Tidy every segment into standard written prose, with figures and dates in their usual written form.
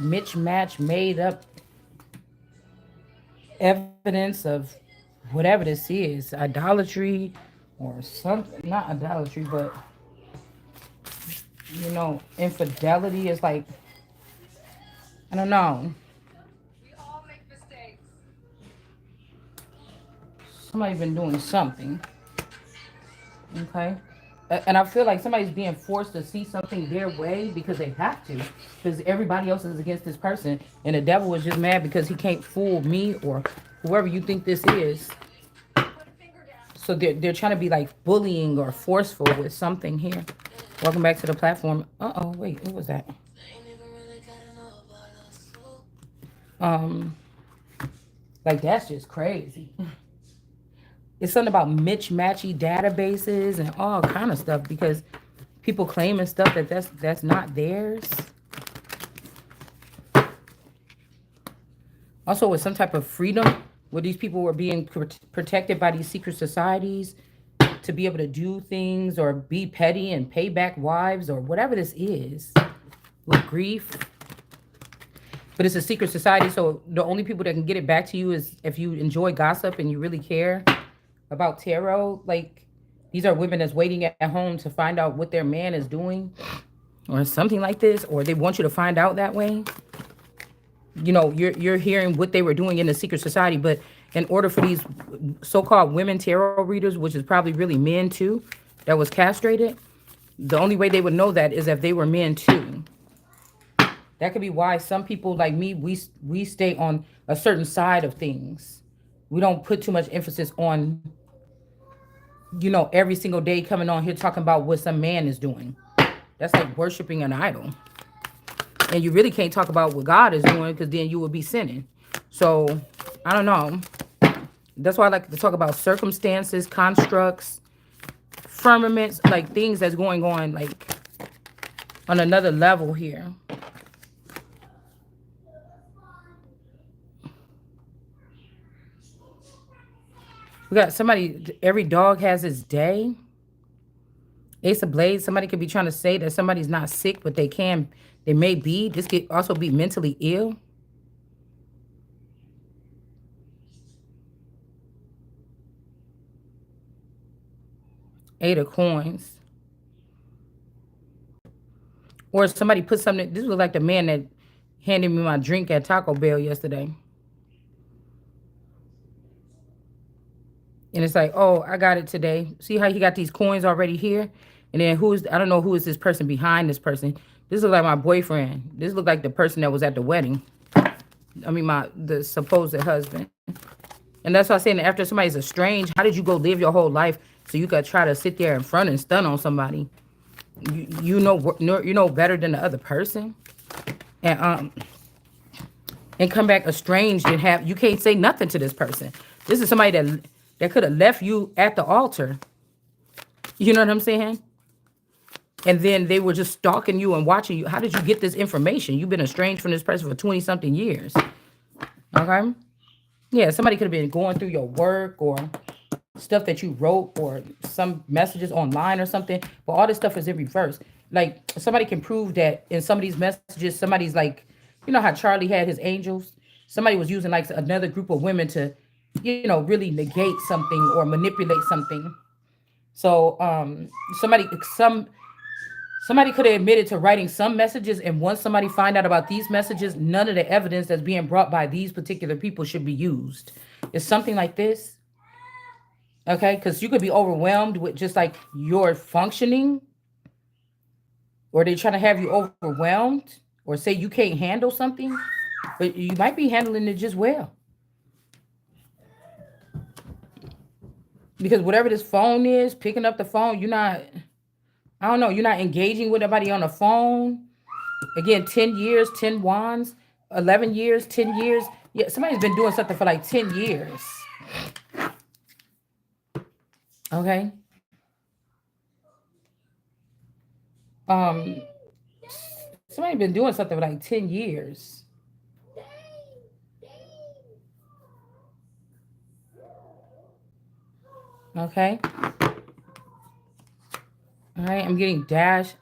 mismatch, made up evidence of whatever this is, idolatry or something. Not idolatry, but infidelity is like, I don't know. Somebody's been doing something. Okay. And I feel like somebody's being forced to see something their way because they have to, because everybody else is against this person, and the devil is just mad because he can't fool me or whoever you think this is. So they're trying to be like bullying or forceful with something here. Welcome back to the platform. Wait, what was that? Um, like that's just crazy. It's something about mismatchy databases and all kind of stuff because people claiming stuff that's not theirs. Also, with some type of freedom, where these people were being protected by these secret societies to be able to do things or be petty and pay back wives or whatever this is with grief. But it's a secret society, so the only people that can get it back to you is if you enjoy gossip and you really care about tarot. Like, these are women that's waiting at home to find out what their man is doing or something like this, or they want you to find out that way. You're hearing what they were doing in the secret society, but in order for these so-called women tarot readers, which is probably really men too, that was castrated, the only way they would know that is if they were men too. That could be why some people like me, we stay on a certain side of things. We don't put too much emphasis on, every single day coming on here talking about what some man is doing. That's like worshiping an idol. And you really can't talk about what God is doing because then you would be sinning. So, I don't know. That's why I like to talk about circumstances, constructs, firmaments, like things that's going on like on another level here. We got somebody, every dog has its day. Ace of Blades, somebody could be trying to say that somebody's not sick, but they may be. This could also be mentally ill. Eight of Coins. Or somebody put something, this was like the man that handed me my drink at Taco Bell yesterday. And it's like, oh, I got it today. See how he got these coins already here? And then I don't know who is this person behind this person. This looks like my boyfriend. This looked like the person that was at the wedding. I mean, the supposed husband. And that's why I'm saying that after somebody's estranged, how did you go live your whole life so you could try to sit there in front and stun on somebody? You know better than the other person, and come back estranged and you can't say nothing to this person. This is somebody that could have left you at the altar. You know what I'm saying? And then they were just stalking you and watching you. How did you get this information? You've been estranged from this person for 20 something years. Okay. Yeah, somebody could have been going through your work or stuff that you wrote or some messages online or something. But all this stuff is in reverse. Like, somebody can prove that in some of these messages, somebody's like, you know how Charlie had his angels? Somebody was using like another group of women to, really negate something or manipulate something. So somebody could have admitted to writing some messages, and once somebody find out about these messages, none of the evidence that's being brought by these particular people should be used. It's something like this. Okay, because you could be overwhelmed with just like your functioning, or they're trying to have you overwhelmed, or say you can't handle something, but you might be handling it just well. Because whatever this phone is, picking up the phone, I don't know, you're not engaging with anybody on the phone. Again, 10 years, 10 wands, 11 years, 10 years. Yeah, somebody's been doing something for like 10 years. Okay. Um, Somebody been doing something for like 10 years. Okay. All right. I'm getting dash.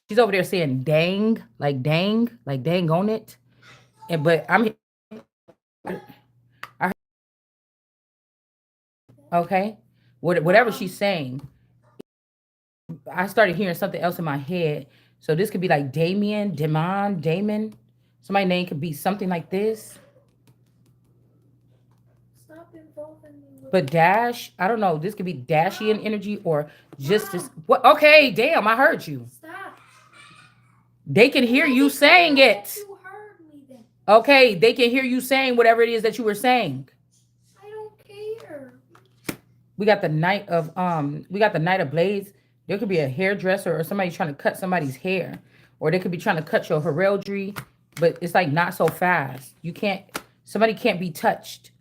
She's over there saying dang, like dang on it. And but I okay, whatever she's saying, I started hearing something else in my head. So this could be like Damon. Somebody's name could be something like this. But Dash, I don't know. This could be Dashian energy or just this. What? Okay, damn, I heard you. They can hear you saying it. Okay, they can hear you saying whatever it is that you were saying. We got the Knight of Blades. There could be a hairdresser or somebody trying to cut somebody's hair, or they could be trying to cut your heraldry, but it's like not so fast. You can't. Somebody can't be touched.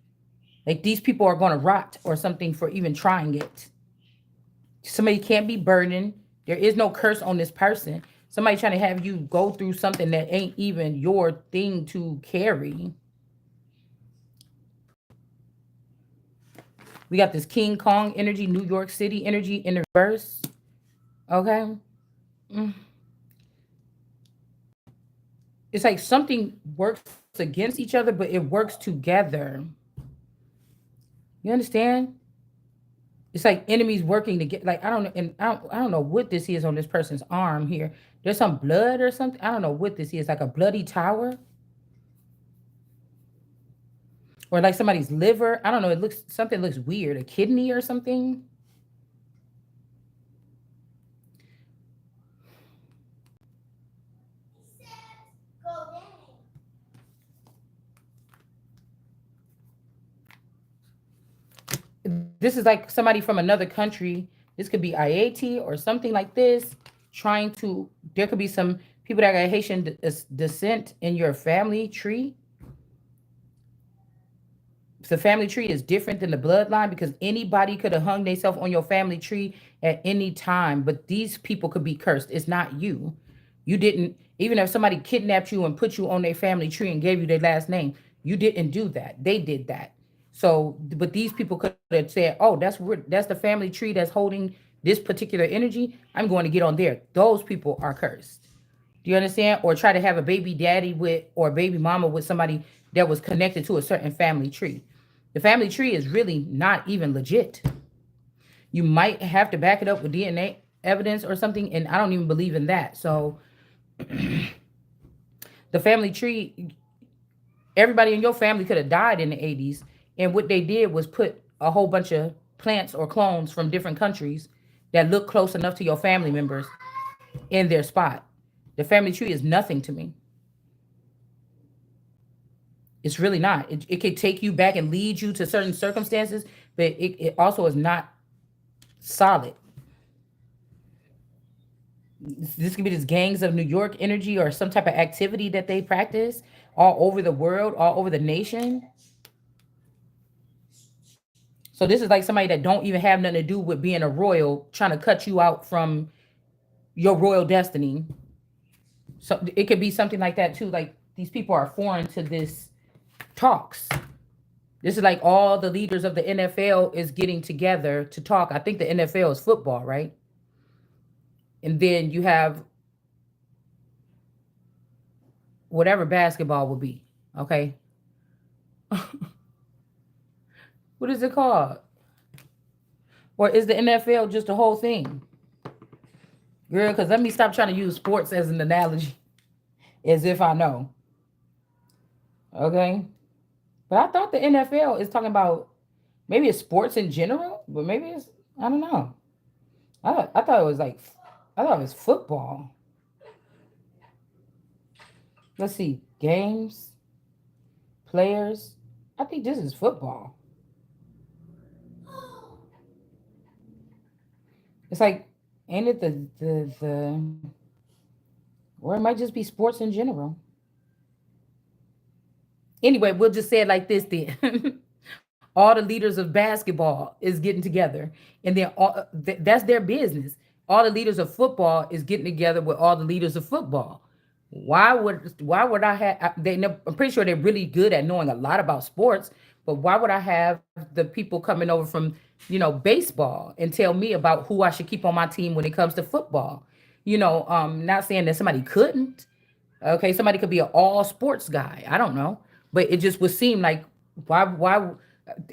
Like these people are going to rot or something for even trying it. Somebody can't be burdened. There is no curse on this person. Somebody trying to have you go through something that ain't even your thing to carry. We got this King Kong energy, New York City energy in reverse. Okay. Mm. It's like something works against each other, but it works together. You understand? It's like enemies working to get like I don't know, and I don't know what this is on this person's arm here. There's some blood or something. I don't know what this is, like a bloody tower or like somebody's liver. I don't know. It looks something looks weird, a kidney or something. This is like somebody from another country. This could be IAT or something like this. Trying to, there could be some people that got Haitian descent in your family tree. The family tree is different than the bloodline because anybody could have hung themselves on your family tree at any time, but these people could be cursed. It's not you. You didn't, even if somebody kidnapped you and put you on their family tree and gave you their last name, you didn't do that. They did that. So, but these people could have said, "Oh, that's the family tree that's holding this particular energy. I'm going to get on there." Those people are cursed. Do you understand? Or try to have a baby daddy with or a baby mama with somebody that was connected to a certain family tree. The family tree is really not even legit. You might have to back it up with DNA evidence or something, and I don't even believe in that. So the family tree, everybody in your family could have died in the 80s, and what they did was put a whole bunch of plants or clones from different countries that look close enough to your family members in their spot. The family tree is nothing to me. It's really not. It could take you back and lead you to certain circumstances, but it also is not solid. This could be this gangs of New York energy or some type of activity that they practice all over the world, all over the nation. So this is like somebody that don't even have nothing to do with being a royal, trying to cut you out from your royal destiny. So it could be something like that too. Like these people are foreign to this talks. This is like all the leaders of the NFL is getting together to talk. I think the NFL is football, right? And then you have whatever basketball will be. Okay. What is it called? Or is the NFL just a whole thing? Girl, because let me stop trying to use sports as an analogy as if I know. Okay. But I thought the NFL is talking about maybe it's sports in general, but maybe it's, I don't know. I thought it was like, I thought it was football. Let's see. Games, players. I think this is football. It's like, ain't it the, or it might just be sports in general. Anyway, we'll just say it like this then. All the leaders of basketball is getting together, and then that's their business. All the leaders of football is getting together with all the leaders of football. Why would I have? I'm pretty sure they're really good at knowing a lot about sports, but why would I have the people coming over from baseball and tell me about who I should keep on my team when it comes to football? Not saying that somebody couldn't. Okay, somebody could be an all sports guy. I don't know, but it just would seem like why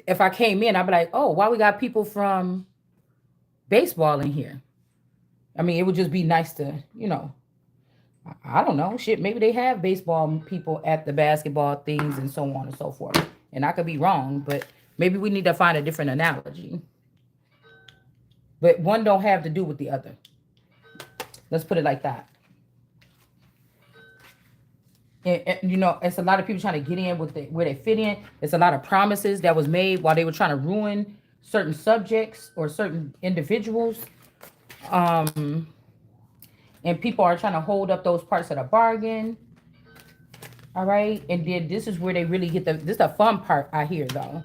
if I came in, I'd be like, oh, why we got people from baseball in here? I mean, it would just be nice to, I don't know, shit. Maybe they have baseball people at the basketball things and so on and so forth. And I could be wrong, but maybe we need to find a different analogy. But one don't have to do with the other. Let's put it like that. And it's a lot of people trying to get in with where they fit in. It's a lot of promises that was made while they were trying to ruin certain subjects or certain individuals. Um, and people are trying to hold up those parts of the bargain. All right. And then this is where they really get this is the fun part I hear though.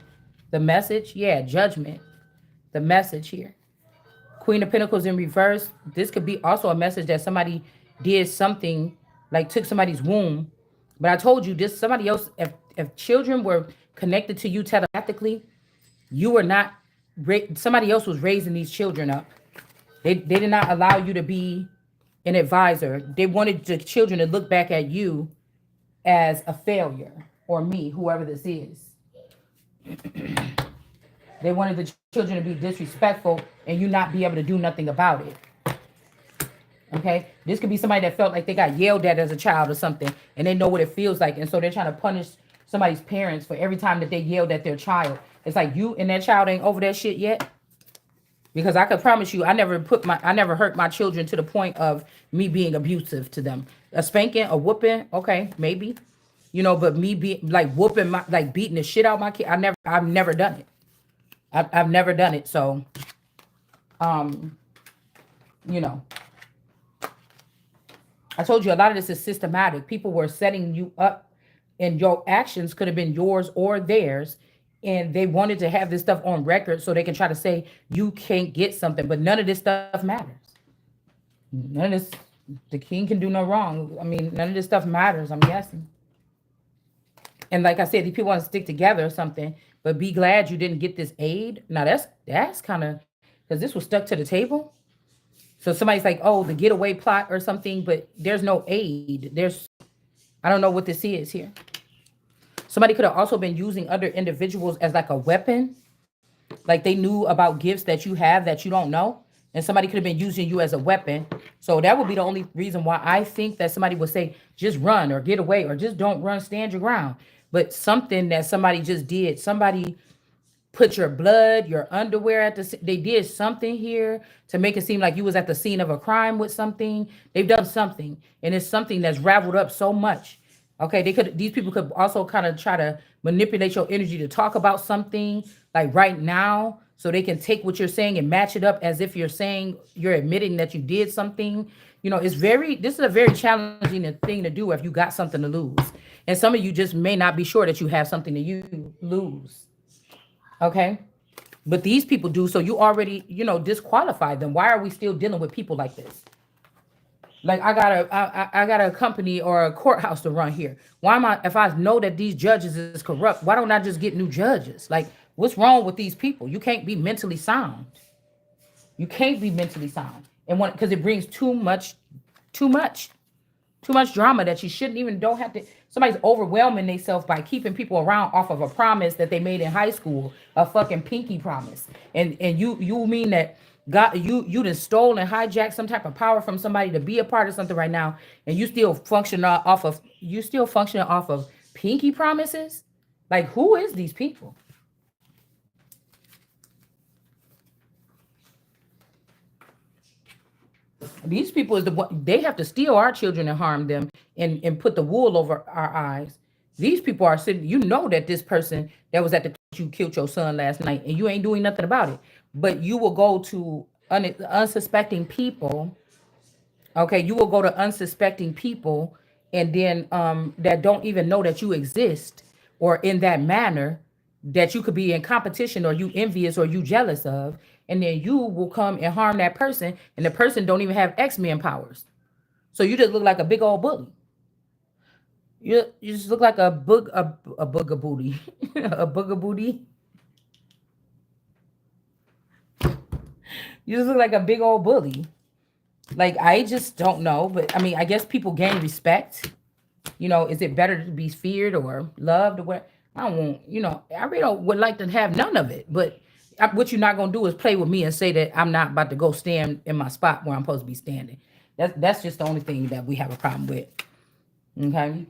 The message, yeah, judgment. The message here. Queen of Pentacles in reverse. This could be also a message that somebody did something, like took somebody's womb. But I told you this, somebody else, if children were connected to you telepathically, you were not, somebody else was raising these children up. They did not allow you to be an advisor. They wanted the children to look back at you as a failure, or me, whoever this is. They wanted the children to be disrespectful and you not be able to do nothing about it. Okay? This could be somebody that felt like they got yelled at as a child or something and they know what it feels like. And so they're trying to punish somebody's parents for every time that they yelled at their child. It's like you and that child ain't over that shit yet. Because I could promise you, I never hurt my children to the point of me being abusive to them. A spanking, a whooping, okay, maybe. But me being like whooping like beating the shit out of my kid, I've never done it. I've never done it. So, you know, I told you a lot of this is systematic. People were setting you up and your actions could have been yours or theirs. And they wanted to have this stuff on record so they can try to say you can't get something. But none of this stuff matters. None of this, the king can do no wrong. I mean, none of this stuff matters, I'm guessing. And like I said, these people want to stick together or something, but be glad you didn't get this aid. Now that's kind of, because this was stuck to the table. So somebody's like, oh, the getaway plot or something, but there's no aid. I don't know what this is here. Somebody could have also been using other individuals as like a weapon. Like they knew about gifts that you have that you don't know. And somebody could have been using you as a weapon. So that would be the only reason why I think that somebody would say, just run or get away or just don't run, stand your ground. But something that somebody just did, somebody put your blood, your underwear they did something here to make it seem like you was at the scene of a crime with something. They've done something. And it's something that's raveled up so much. Okay, these people could also kind of try to manipulate your energy to talk about something like right now, so they can take what you're saying and match it up as if you're admitting that you did something. This is a very challenging thing to do if you got something to lose. And some of you just may not be sure that you have something to lose. Okay? But these people do, so you already, disqualified them. Why are we still dealing with people like this? Like I got a company or a courthouse to run here. If I know that these judges is corrupt, why don't I just get new judges? Like, what's wrong with these people? You can't be mentally sound. You can't be mentally sound. And because it brings too much drama that you don't have to. Somebody's overwhelming themselves by keeping people around off of a promise that they made in high school, a fucking pinky promise. And you mean that God, you done stole and hijacked some type of power from somebody to be a part of something right now, and you still functioning off of pinky promises? Like, who is these people? These people they have to steal our children and harm them and put the wool over our eyes. These people are sitting, that this person that was at the you killed your son last night and you ain't doing nothing about it. But you will go to unsuspecting people. Okay, you will go to unsuspecting people and then that don't even know that you exist, or in that manner that you could be in competition or you envious or you jealous of, and then you will come and harm that person, and the person don't even have X-Men powers. So you just look like a big old bully. You just look like a booger booty. A booger booty. You just look like a big old bully. Like, I just don't know. But I mean, I guess people gain respect. You know, is it better to be feared or loved or what? I don't want, you know, I really don't would like to have none of it. But what you're not gonna do is play with me and say that I'm not about to go stand in my spot where I'm supposed to be standing. That's just the only thing that we have a problem with. Okay.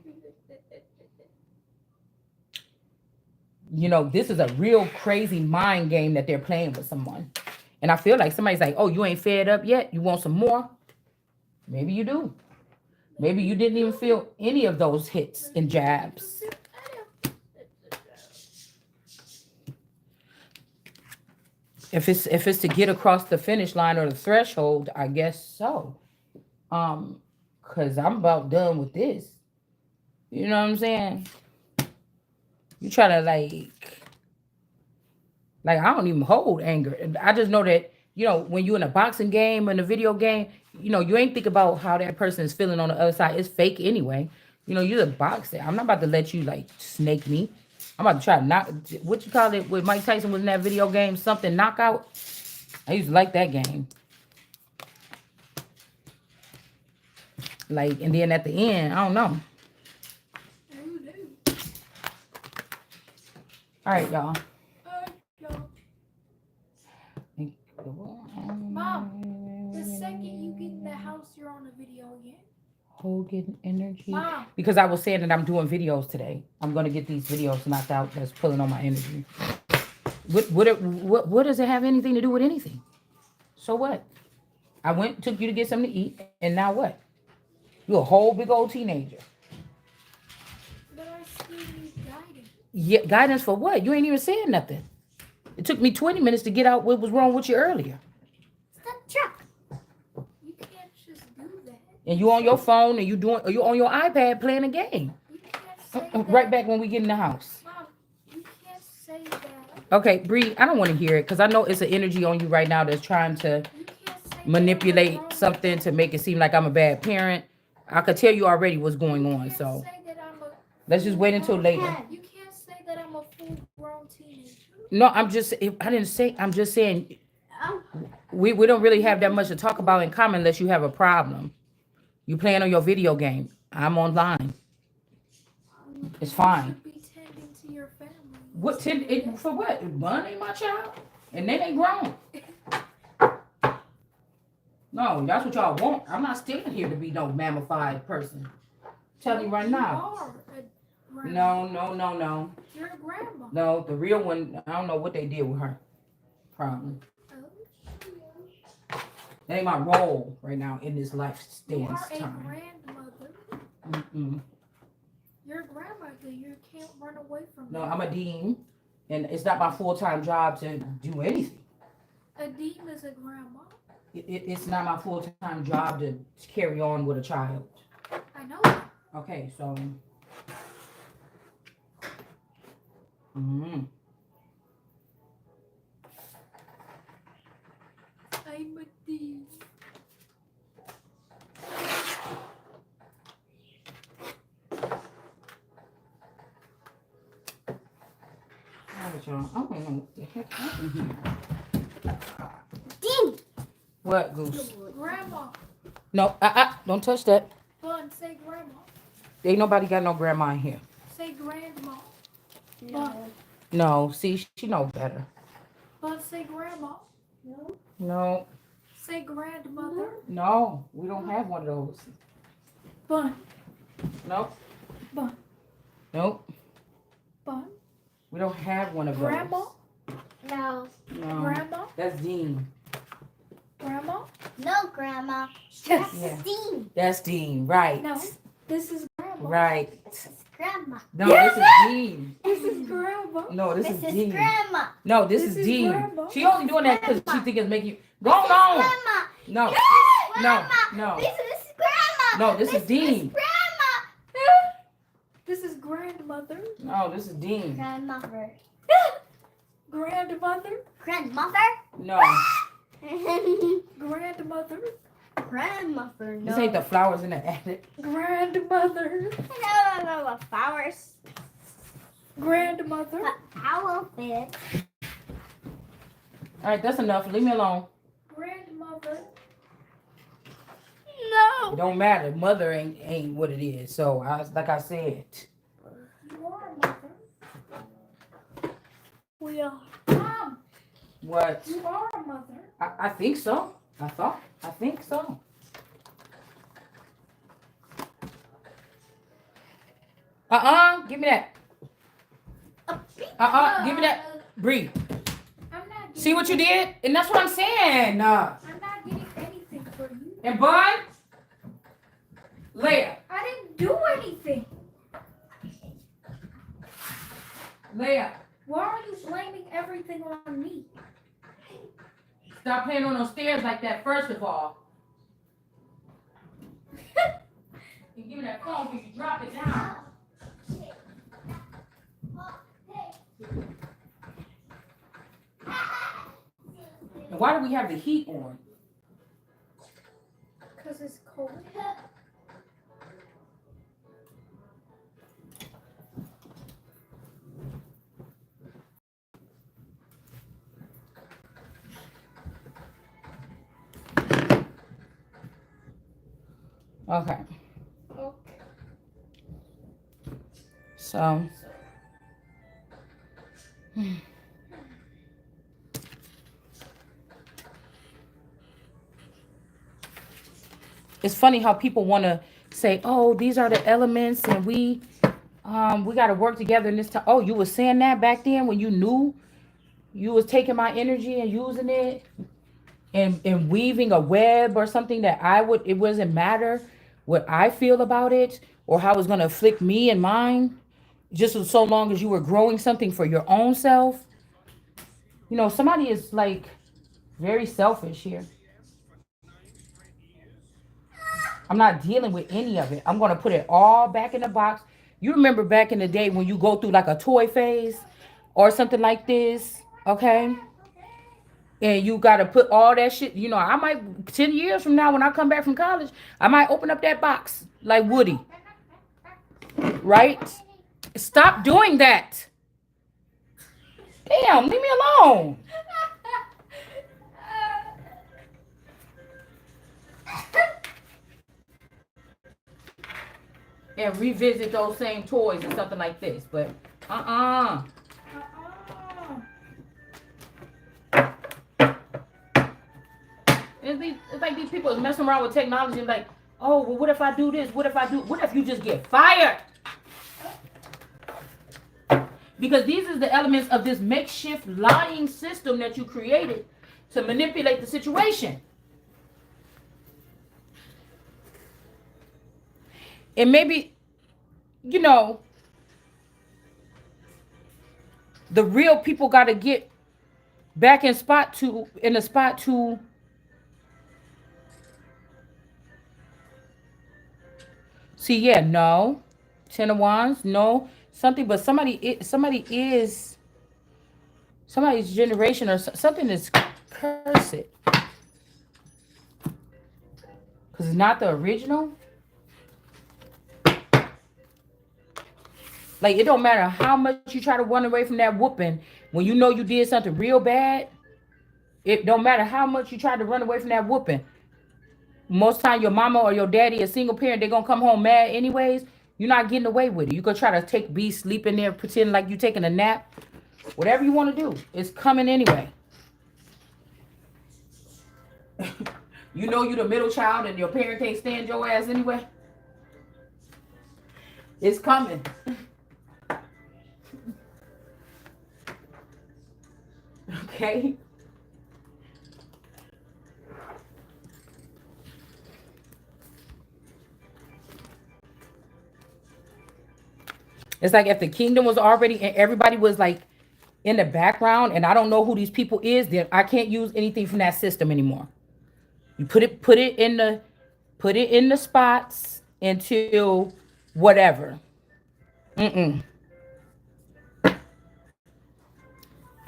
You know, this is a real crazy mind game that they're playing with someone. And I feel like somebody's like, oh, you ain't fed up yet? You want some more? Maybe you do. Maybe you didn't even feel any of those hits and jabs. If it's to get across the finish line or the threshold, I guess so. Cause I'm about done with this. You know what I'm saying? You try to like I don't even hold anger. I just know that, you know, when you're in a boxing game and a video game, you know, you ain't think about how that person is feeling on the other side. It's fake anyway. You know, you're a boxer. I'm not about to let you like snake me. I'm about to try to knock what you call it with Mike Tyson was in that video game, something knockout. I used to like that game. Like, and then at the end, I don't know. All right, y'all. Mom, the second you get in the house, you're on a video again. Hogan energy. Mom. Because I was saying that I'm doing videos today. I'm gonna get these videos knocked out. That's pulling on my energy. What does it have anything to do with anything? So what? I took you to get something to eat, and now what? You're a whole big old teenager. But I still need guidance. Yeah, guidance for what? You ain't even saying nothing. It took me 20 minutes to get out what was wrong with you earlier. Stop, Chuck. You can't just do that. And you on your phone and you on your iPad playing a game. You can't say that. Right back when we get in the house. Mom, you can't say that. Okay, Bree, I don't want to hear it because I know it's an energy on you right now that's trying to You can't say manipulate something to make it seem like I'm a bad parent. I could tell you already what's going on, You so can't say that I'm a let's just wait until later. You can't say that I'm a full-grown teenager. No, I didn't say, I'm just saying we don't really have that much to talk about in common unless you have a problem. You playing on your video game. I'm online. It's fine. You should be tending to your family. For what? Bun ain't my child, and they ain't grown. No, that's what y'all want. I'm not standing here to be no mammified person. Tell you right now. You are a grandma. No. You're a grandma. No, the real one, I don't know what they did with her. Problem. That ain't my role right now in this life You stance are a time. grandmother. Mm-mm. You're a grandmother. You can't run away from No, that. I'm a dean, and it's not my full-time job to do anything. A dean is a grandma. It's not my full-time job to carry on with a child. I know that. Okay, so. Mm-hmm. I'm a dean. All right, y'all. I don't know what the heck happened here. Dean. What, Goose? Grandma. No, don't touch that. Bun, say grandma. Ain't nobody got no grandma in here. Say grandma. No. No, see, she know better. Bun, say grandma. No. No, Say grandmother. no, we don't have one of those. Bun. Nope, Bun. nope, Bun. we don't have one of those. Grandma. No. No, Grandma. that's Dean. Grandma. No, Grandma. Yes. Yeah. Dean. That's Dean, right? No. This is grandma. Right. This is Grandma. No, Yes. this is Dean. This is grandma. No, this is Dean. Grandma. No, this This is is Dean. Grandma. She only doing that because she Grandma. think it's making you go on. Grandma. No, Grandma. no. This is Grandma. No, this is Dean. Grandma. This is grandmother. No, this is Dean. Grandmother. Grandmother. Grandmother. No, Grandmother. Grandmother. No. this ain't the flowers in the attic. Grandmother. No, flowers. Grandmother. Owl fit. All right, that's enough. Leave me alone. Grandmother. No. It don't matter. Mother ain't what it is. So like I said. You are a mother. We are. Mom, What? you are a mother. I think so. I think so. Give me that. Give me that. Bree. I'm not. See what you did? And that's what I'm saying. I'm not getting anything for you. And Bud, Leia. I didn't do anything. Leia, Why are you blaming everything on me? stop playing on those stairs like that, first of all. And give me that phone because you drop it down. And why do we have the heat on? Because it's cold. Okay. Okay. So. It's funny how people want to say, "Oh, these are the elements, and we got to work together in this time." Oh, you were saying that back then when you knew you was taking my energy and using it and weaving a web or something that it wasn't matter what I feel about it or how it's going to afflict me and mine, just so long as you were growing something for your own self. You know, somebody is like very selfish here. I'm not dealing with any of it. I'm going to put it all back in the box. You remember back in the day when you go through like a toy phase or something like this, okay? And you got to put all that shit, you know, I might, 10 years from now when I come back from college, I might open up that box like Woody, right? Stop doing that. Damn, leave me alone. And revisit those same toys and something like this, but It's like these people is messing around with technology and like, oh, well, what if I do this? What if you just get fired? Because these are the elements of this makeshift lying system that you created to manipulate the situation. And maybe, you know, the real people got to get back in the spot to see. Yeah, no, 10 of Wands, no, something, but somebody's generation or something is cursed because it's not the original. Like, it don't matter how much you try to run away from that whooping. When you know you did something real bad, it don't matter how much you try to run away from that whooping. Most time your mama or your daddy, a single parent, they're going to come home mad anyways. You're not getting away with it. You could try to be sleeping there, pretend like you taking a nap. Whatever you want to do, it's coming anyway. You know you the middle child and your parent can't stand your ass anyway. It's coming. Okay. It's like if the kingdom was already and everybody was like in the background and I don't know who these people is, then I can't use anything from that system anymore. You put it in the spots until whatever.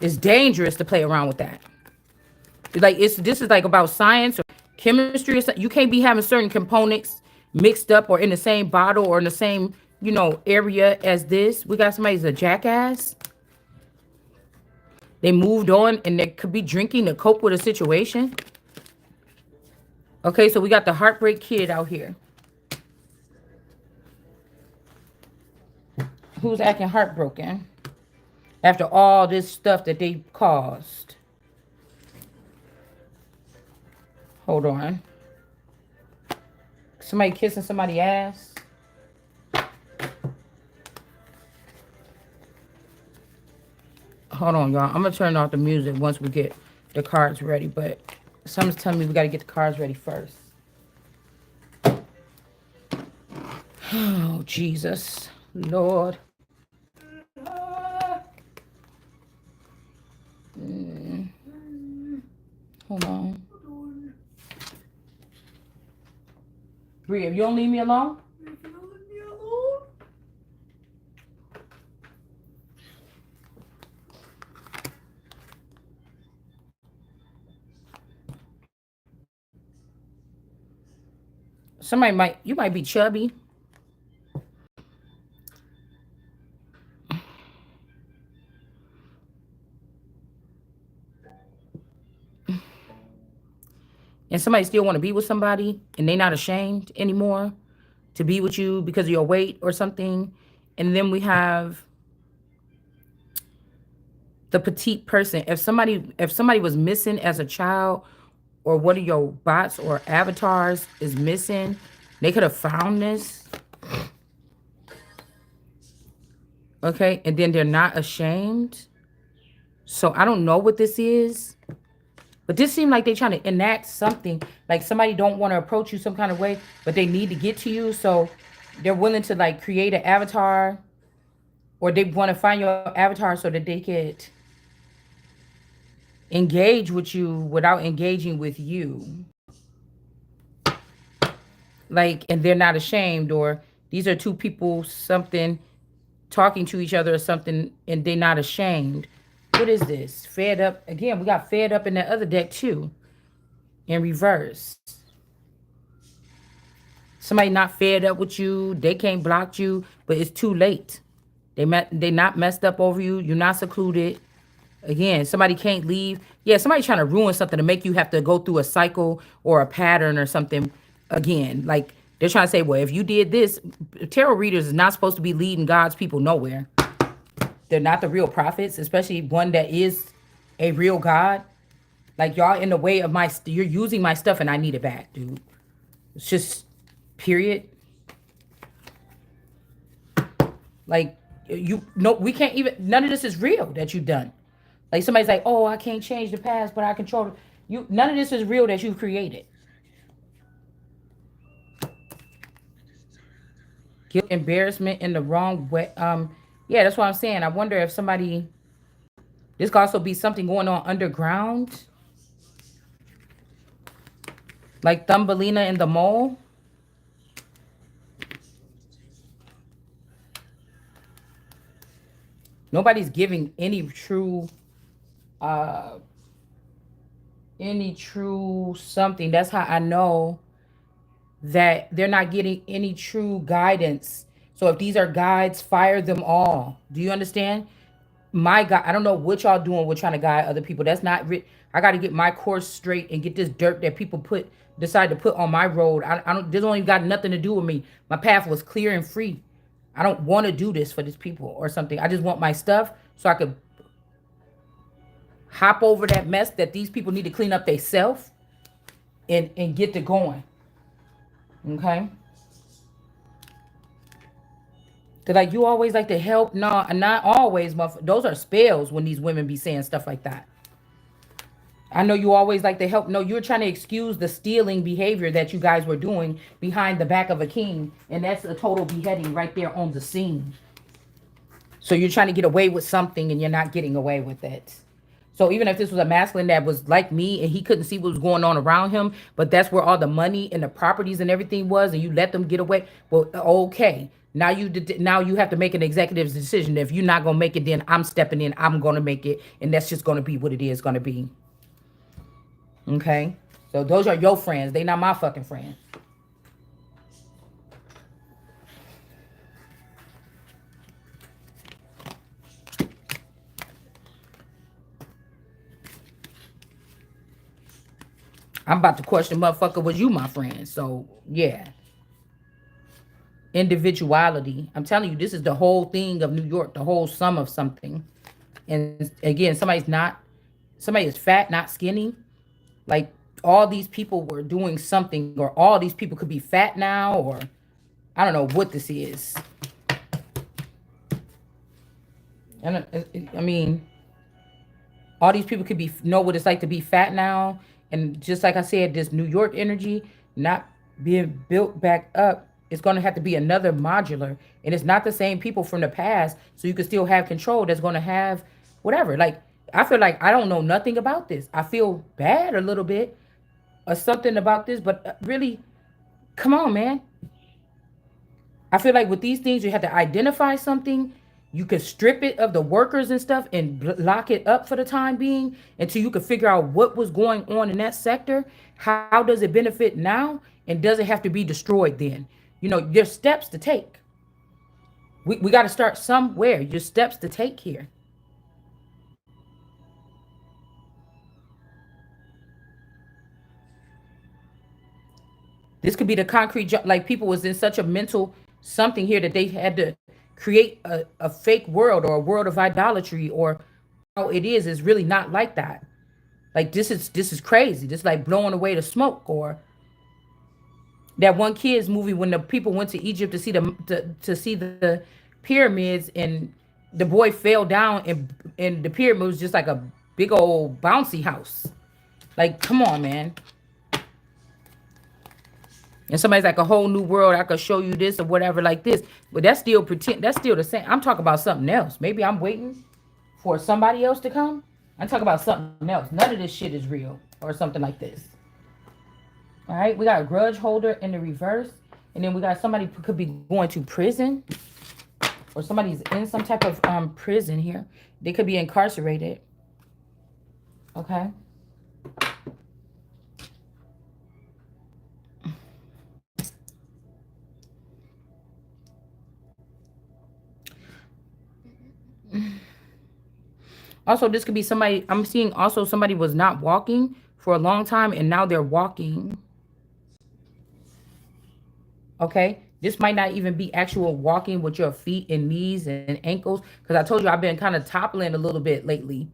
It's dangerous to play around with that. Like this is like about science or chemistry or something. You can't be having certain components mixed up or in the same bottle or in the same, area as this. We got somebody's a jackass. They moved on and they could be drinking to cope with a situation. Okay, so we got the heartbreak kid out here who's acting heartbroken after all this stuff that they caused. Hold on. Somebody kissing somebody's ass. Hold on, y'all. I'm going to turn off the music once we get the cards ready. But someone's telling me we got to get the cards ready first. Oh, Jesus. Lord. Hold on. Bria, if you don't leave me alone. You might be chubby. And somebody still want to be with somebody and they not ashamed anymore to be with you because of your weight or something. And then we have the petite person. If somebody was missing as a child, or one of your bots or avatars is missing, they could have found this. Okay, and then they're not ashamed. So I don't know what this is, but this seemed like they're trying to enact something. Like somebody don't want to approach you some kind of way, but they need to get to you. So they're willing to like create an avatar, or they want to find your avatar so that they could engage with you without engaging with you. Like, and they're not ashamed, or these are two people, something, talking to each other or something, and they're not ashamed. What is this? Fed up. Again, we got fed up in that other deck too, in reverse. Somebody not fed up with you. They can't block you, but it's too late. They not messed up over you. You're not secluded. Again, somebody can't leave. Yeah, somebody trying to ruin something to make you have to go through a cycle or a pattern or something again. Like they're trying to say, well, if you did this, tarot readers is not supposed to be leading God's people nowhere. They're not the real prophets, especially one that is a real God. Like y'all in the way of you're using my stuff and I need it back, dude. It's just, period. Like we can't even, none of this is real that you've done. Like somebody's like, oh, I can't change the past, but I control it. None of this is real that you've created. Guilt, embarrassment in the wrong way. Yeah, that's what I'm saying. I wonder if this could also be something going on underground. Like Thumbelina and the Mole. Nobody's giving any true something. That's how I know that they're not getting any true guidance. So if these are guides, fire them all. Do you understand? My God, I don't know what y'all doing with trying to guide other people. That's not I got to get my course straight and get this dirt that people decide to put on my road. I don't. This don't even got nothing to do with me. My path was clear and free. I don't want to do this for these people or something. I just want my stuff so I could hop over that mess that these people need to clean up themselves and get to going. Okay? Cause like you always like to help. No, not always, but those are spells when these women be saying stuff like that. I know you always like to help. No, you're trying to excuse the stealing behavior that you guys were doing behind the back of a king. And that's a total beheading right there on the scene. So you're trying to get away with something and you're not getting away with it. So even if this was a masculine that was like me and he couldn't see what was going on around him, but that's where all the money and the properties and everything was, and you let them get away, well, okay. Now you have to make an executive decision. If you're not gonna make it, then I'm stepping in. I'm gonna make it, and that's just gonna be what it is gonna be. Okay, so those are your friends. They not my fucking friends. I'm about to question, motherfucker, was you my friend? So, yeah. Individuality. I'm telling you, this is the whole thing of New York, the whole sum of something. And again, somebody is fat, not skinny. Like, all these people were doing something, or all these people could be fat now, or I don't know what this is. And I mean, all these people could be know what it's like to be fat now, and just like I said, this New York energy not being built back up, it's going to have to be another modular, and it's not the same people from the past, so you can still have control. That's going to have whatever. Like, I feel like I don't know nothing about this. I feel bad a little bit or something about this, but really, come on, man. I feel like with these things, you have to identify something. You could strip it of the workers and stuff and lock it up for the time being until you could figure out what was going on in that sector. How does it benefit now? And does it have to be destroyed then? You know, there's steps to take. We got to start somewhere. There's steps to take here. This could be the concrete, like people was in such a mental something here that they had to create a fake world or a world of idolatry, or how it is really not like that. Like, this is crazy. This is like blowing away the smoke. Or that one kids movie when the people went to Egypt to see to see the pyramids, and the boy fell down, and the pyramid was just like a big old bouncy house. Like, come on, man. And somebody's like, a whole new world, I could show you this or whatever, like this. But that's still pretend. That's still the same. I'm talking about something else. Maybe I'm waiting for somebody else to come. I'm talking about something else. None of this shit is real or something like this. All right. We got a grudge holder in the reverse. And then we got somebody who could be going to prison. Or somebody's in some type of prison here. They could be incarcerated. Okay. Also, this could be somebody, I'm seeing also somebody was not walking for a long time and now they're walking. Okay. This might not even be actual walking with your feet and knees and ankles. Because I told you I've been kind of toppling a little bit lately.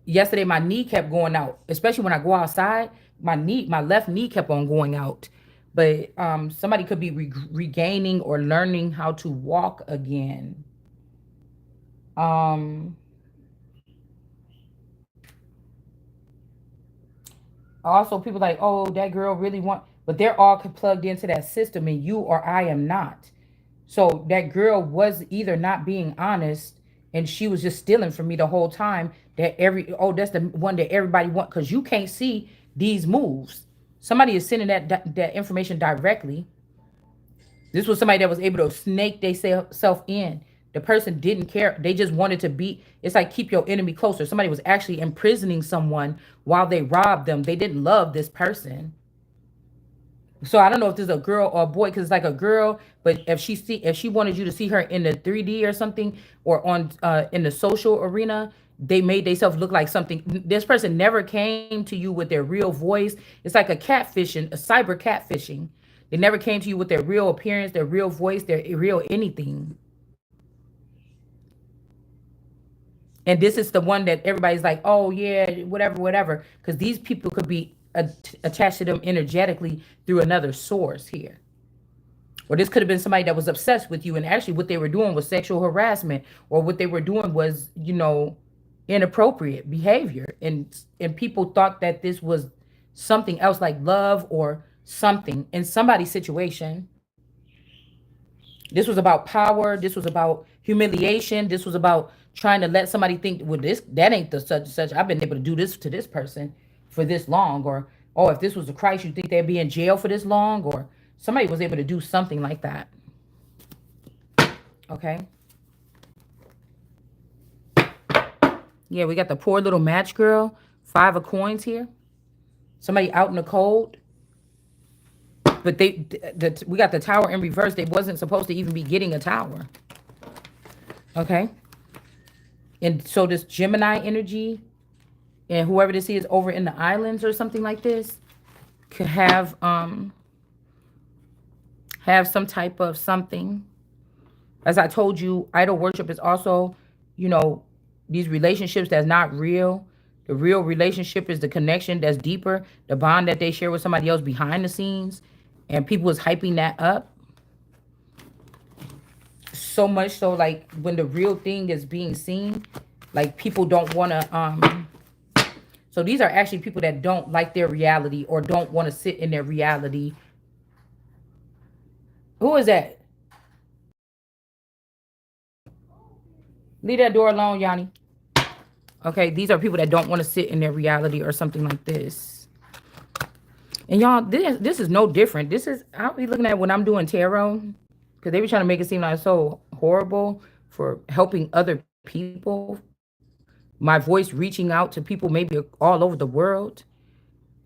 Yesterday, my knee kept going out, especially when I go outside. My left knee kept on going out. But somebody could be regaining or learning how to walk again. Also, people like, oh, that girl really but they're all plugged into that system, and you or I am not. So that girl was either not being honest, and she was just stealing from me the whole time. That's the one that everybody wants, because you can't see these moves. Somebody is sending that information directly. This was somebody that was able to snake themselves in. The person didn't care. They just wanted to be. It's like, keep your enemy closer. Somebody was actually imprisoning someone while they robbed them. They didn't love this person. So I don't know if this is a girl or a boy, because it's like a girl, but if she wanted you to see her in the 3D or something, or on in the social arena, they made themselves look like something. This person never came to you with their real voice. It's like a cyber catfishing. They never came to you with their real appearance, their real voice, their real anything. And this is the one that everybody's like, oh yeah, whatever. Because these people could be attached to them energetically through another source here. Or this could have been somebody that was obsessed with you, and actually what they were doing was sexual harassment, or what they were doing was, inappropriate behavior. And people thought that this was something else, like love or something in somebody's situation. This was about power. This was about humiliation. This was about trying to let somebody think, well, that ain't the such and such. I've been able to do this to this person for this long. Or, oh, if this was the Christ, you think they'd be in jail for this long? Or somebody was able to do something like that. Okay. Yeah, we got the poor little match girl. 5 of coins here. Somebody out in the cold. But we got the tower in reverse. They wasn't supposed to even be getting a tower. Okay. And so this Gemini energy, and whoever this is over in the islands or something like this, could have some type of something. As I told you, idol worship is also, you know, these relationships that's not real. The real relationship is the connection that's deeper, the bond that they share with somebody else behind the scenes, and people is hyping that up so much so, like when the real thing is being seen, like people don't want to. So these are actually people that don't like their reality or don't want to sit in their reality. Who is that? Leave that door alone, Yanni. Okay, these are people that don't want to sit in their reality or something like this. And y'all, this is no different. This is, I'll be looking at when I'm doing tarot, because they be trying to make it seem like it's so horrible for helping other people. My voice reaching out to people maybe all over the world.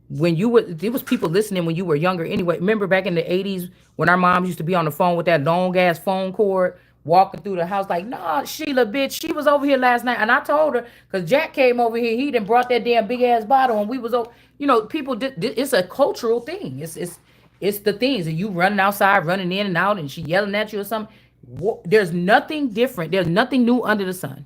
When you were, there was people listening when you were younger anyway. Remember back in the 80s when our moms used to be on the phone with that long ass phone cord walking through the house like, nah, Sheila, bitch, she was over here last night. And I told her, because Jack came over here, he done brought that damn big ass bottle and we was over, you know, people did, it's a cultural thing. It's the things and you running outside, running in and out and she yelling at you or something. There's nothing different. There's nothing new under the sun.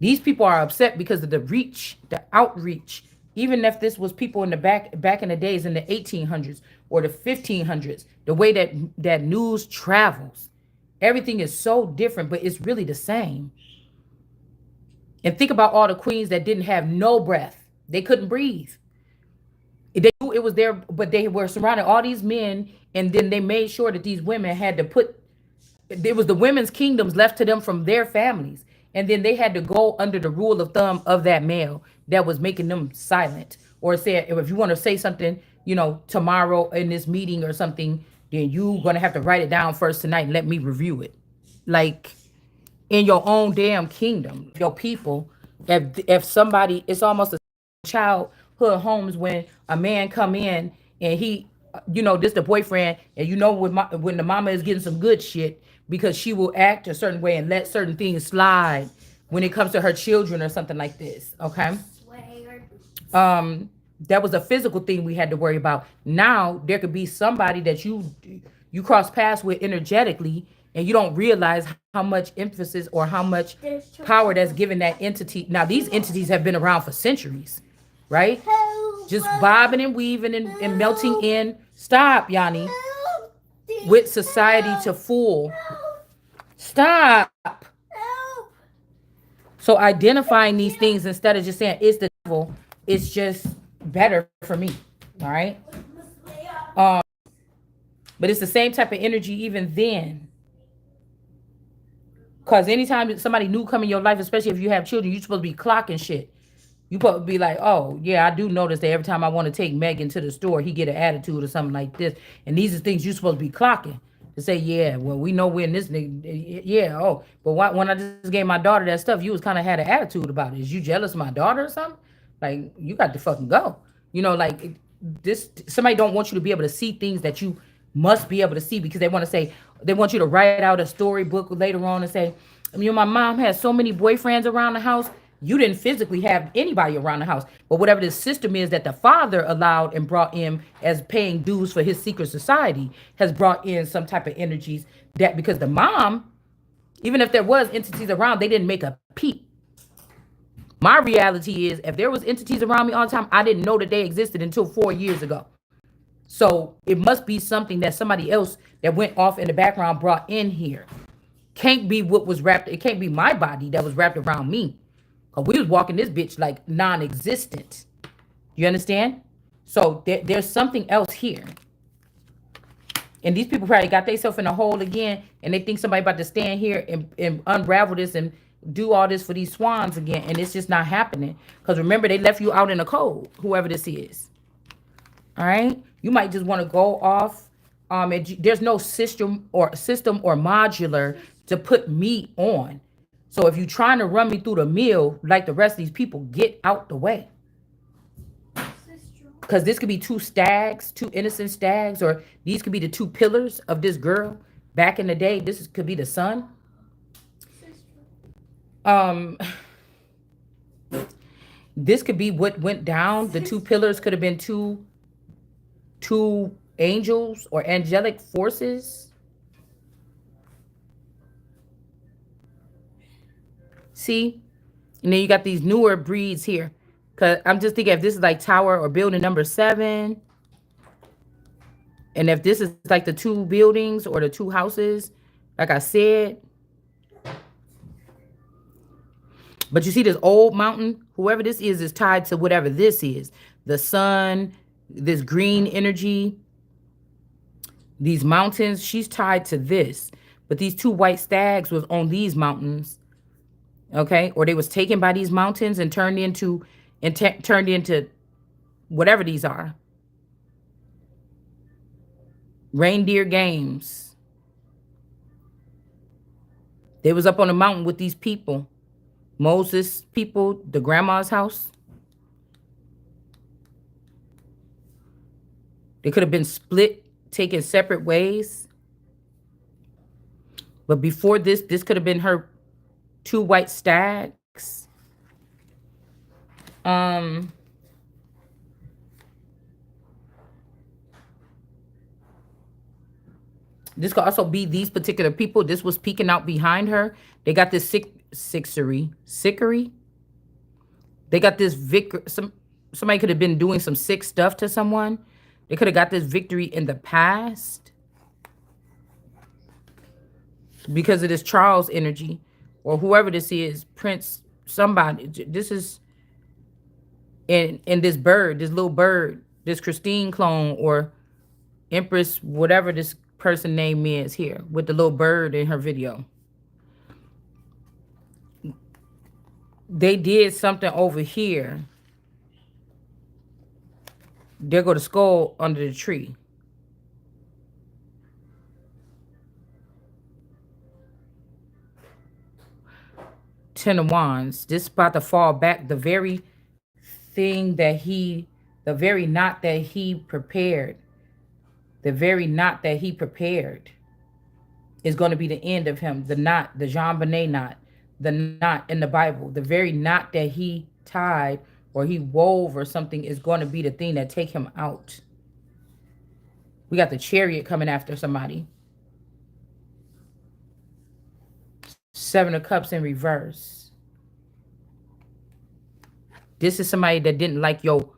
These people are upset because of the reach, the outreach. Even if this was people in the back in the days in the 1800s or the 1500s, the way that news travels, everything is so different, but it's really the same. And think about all the queens that didn't have no breath; they couldn't breathe. They knew it was there, but they were surrounded all these men, and then they made sure that these women had to put, there was the women's kingdoms left to them from their families, and then they had to go under the rule of thumb of that male that was making them silent or said, if you want to say something, you know, tomorrow in this meeting or something, then you gonna have to write it down first tonight and let me review it. Like, in your own damn kingdom, your people. If somebody, it's almost a childhood homes when a man come in and he, you know, this the boyfriend, and you know when the mama is getting some good shit because she will act a certain way and let certain things slide when it comes to her children or something like this. Okay. That was a physical thing we had to worry about. Now there could be somebody that you cross paths with energetically and you don't realize how much emphasis or how much power that's given that entity. Now these entities have been around for centuries, right? Just bobbing and weaving and melting in. Stop, Yanni. With society to fool. Stop. So identifying these things instead of just saying it's the devil, it's just better for me. All right. But it's the same type of energy even then. Cause anytime somebody new come in your life, especially if you have children, you're supposed to be clocking shit. You supposed to be like, oh yeah, I do notice that every time I want to take Megan to the store, he get an attitude or something like this. And these are things you're supposed to be clocking to say, yeah, well, we know we're in this nigga. Yeah, oh, but when I just gave my daughter that stuff, you was kind of had an attitude about it. Is you jealous of my daughter or something? Like, you got to fucking go. You know, like this, somebody don't want you to be able to see things that you must be able to see because they want to say, they want you to write out a storybook later on and say, you know, my mom has so many boyfriends around the house. You didn't physically have anybody around the house, but whatever the system is that the father allowed and brought in as paying dues for his secret society has brought in some type of energies that because the mom, even if there was entities around, they didn't make a peep. My reality is if there was entities around me all the time, I didn't know that they existed until 4 years ago. So it must be something that somebody else that went off in the background brought in here. Can't be what was wrapped. It can't be my body that was wrapped around me. Cause we was walking this bitch like non-existent. You understand? So there's something else here. And these people probably got themselves in a hole again, and they think somebody about to stand here and unravel this and do all this for these swans again, and it's just not happening. Because remember, they left you out in the cold, whoever this is. All right? You might just want to go off. There's no system or modular to put me on. So if you're trying to run me through the mill like the rest of these people, get out the way. Because this could be two stags, two innocent stags, or these could be the two pillars of this girl. Back in the day, could be the sun. This could be what went down. The two pillars could have been two two angels or angelic forces. See? And then you got these newer breeds here. Cause I'm just thinking if this is like tower or building number 7. And if this is like the 2 buildings or the 2 houses, like I said. But you see this old mountain, whoever this is tied to whatever this is. The sun, this green energy, these mountains, she's tied to this. But these 2 white stags was on these mountains. Okay? Or they was taken by these mountains and turned into whatever these are. Reindeer games. They was up on the mountain with these people. Moses people, the grandma's house. They could have been split, taken separate ways. But before this could have been her 2 white stags. This could also be these particular people. This was peeking out behind her. They got this sickery. They got this somebody could have been doing some sick stuff to someone. They could have got this victory in the past because of this Charles energy or whoever this is, Prince, somebody. This is in this bird, this little bird, this Christine clone or Empress, whatever this person name is here with the little bird in her video. They did something over here. There go the skull under the tree. Ten of Wands. This is about to fall back. The very thing that the very knot that he prepared. The very knot that he prepared is going to be the end of him. The knot, the Jean Bonnet knot, the knot in the Bible, the very knot that he tied or he wove or something is going to be the thing that take him out. We got the Chariot coming after somebody. 7 of Cups in reverse. This is somebody that didn't like your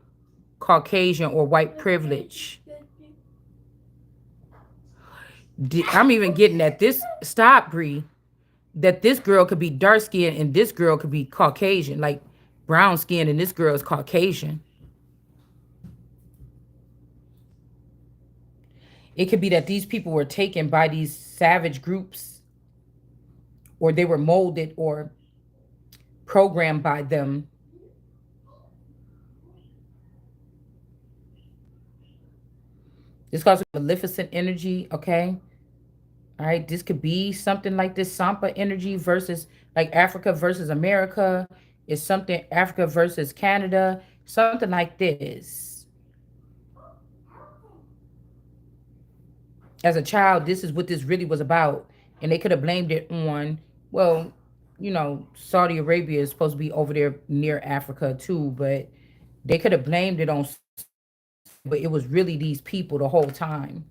Caucasian or white privilege. I'm even getting at this. Stop, Bree. That this girl could be dark skinned and this girl could be Caucasian, like brown skin, and this girl is Caucasian. It could be that these people were taken by these savage groups, or they were molded or programmed by them. This causes Maleficent energy, okay? All right, this could be something like this Sampa energy versus like Africa versus America. It's something Africa versus Canada, something like this. As a child, this is what this really was about. And they could have blamed it on, well, you know, Saudi Arabia is supposed to be over there near Africa too, but they could have blamed it on, but it was really these people the whole time.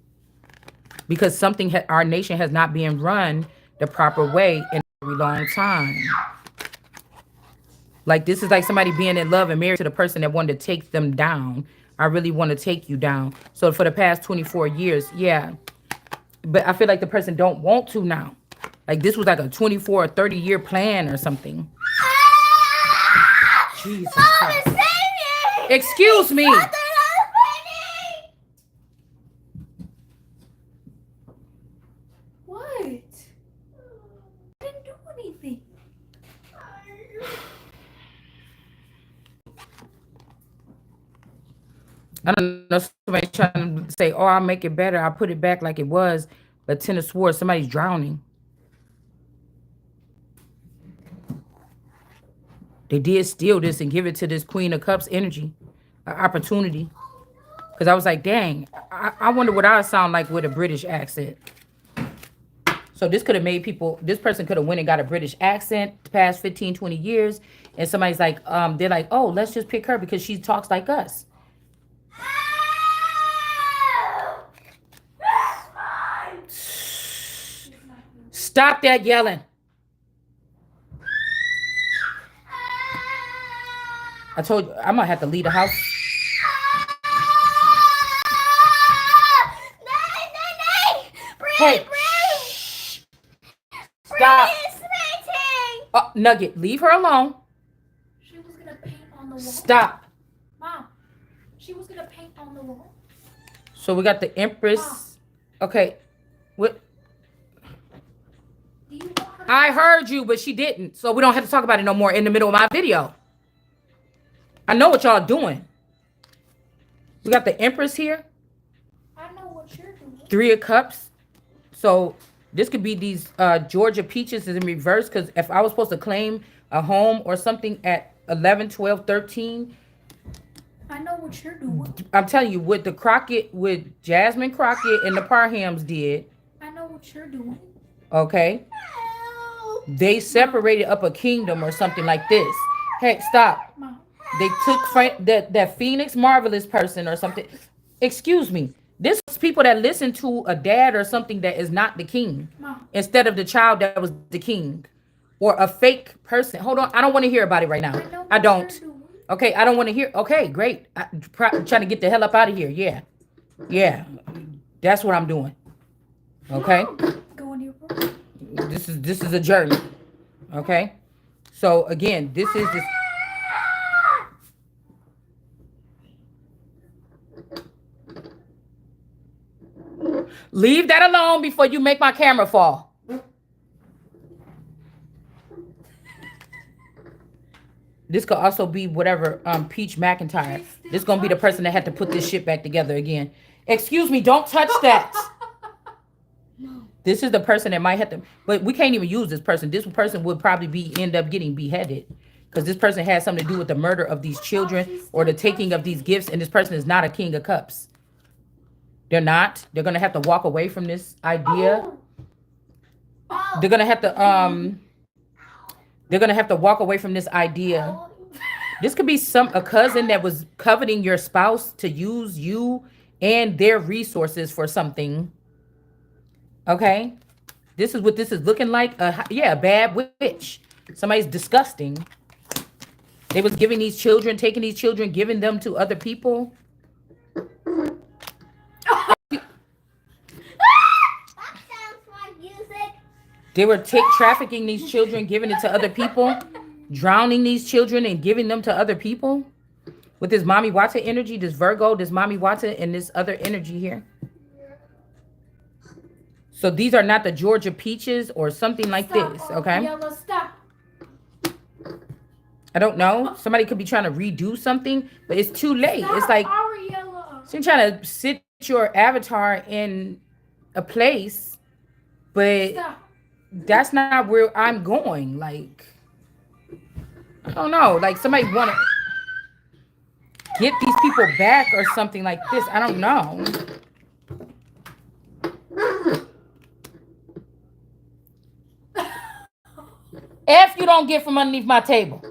Because something, our nation has not been run the proper way in a very long time. Like this is like somebody being in love and married to the person that wanted to take them down. I really want to take you down. So for the past 24 years, yeah. But I feel like the person don't want to now. Like this was like a 24 or 30 year plan or something. Jesus Christ. Excuse me. I don't know, somebody trying to say, oh, I'll make it better. I'll put it back like it was. But Ten of Swords, somebody's drowning. They did steal this and give it to this Queen of Cups energy, an opportunity. Because I was like, dang, I wonder what I sound like with a British accent. So this could have made people, this person could have went and got a British accent the past 15, 20 years. And somebody's like, they're like, oh, let's just pick her because she talks like us. Stop that yelling. I told you I'm gonna have to leave the house. Hey, stop. Oh, Nugget, leave her alone. She was gonna paint on the wall. Stop. Mom, she was gonna paint on the wall. So we got the Empress. Okay. What? Do you want her to I heard you, but she didn't. So we don't have to talk about it no more in the middle of my video. I know what y'all doing. We got the Empress here. I know what you're doing. 3 of Cups. So this could be these Georgia Peaches is in reverse, because if I was supposed to claim a home or something at 11, 12, 13, I know what you're doing. I'm telling you, what the Crockett, with Jasmine Crockett and the Parhams did, I know what you're doing. okay? They separated up a kingdom or something like this. Hey, stop. Mom. They took that Phoenix Marvelous person or something. Excuse me. This is people that listen to a dad or something that is not the king, Mom. instead of the child that was the king, or a fake person. Hold on. I don't want to hear about it right now. know I what don't. you're doing. Okay, I don't want to hear. Okay, great. I'm trying to get the hell up out of here. Yeah. Yeah. That's what I'm doing. Okay? Go in your room. This is a journey. Okay? So again, this is this. Leave that alone before you make my camera fall. This could also be whatever, Peach McIntyre. This gonna be the person that had to put this shit back together again. Excuse me, don't touch that. This is the person that might have to, but we can't even use this person. This person would probably end up getting beheaded, because this person has something to do with the murder of these children or the taking of these gifts, and this person is not a King of Cups. They're not. They're gonna have to walk away from this idea. They're gonna have to walk away from this idea. This could be a cousin that was coveting your spouse to use you and their resources for something. Okay? This is what this is looking like. Yeah, a bad witch. Somebody's disgusting. They was giving these children, taking these children, giving them to other people. They were trafficking these children, giving it to other people, drowning these children and giving them to other people. With this Mommy Wata energy, this Virgo, this Mommy Wata, and this other energy here. So these are not the Georgia Peaches or something like this, okay? Yellow, stop. I don't know. Somebody could be trying to redo something, but it's too late. Stop, it's like Ariella. so you're trying to sit your avatar in a place, but Stop. that's not where I'm going. Like, I don't know. Like, somebody want to get these people back or something like this. I don't know. If you don't get from underneath my table.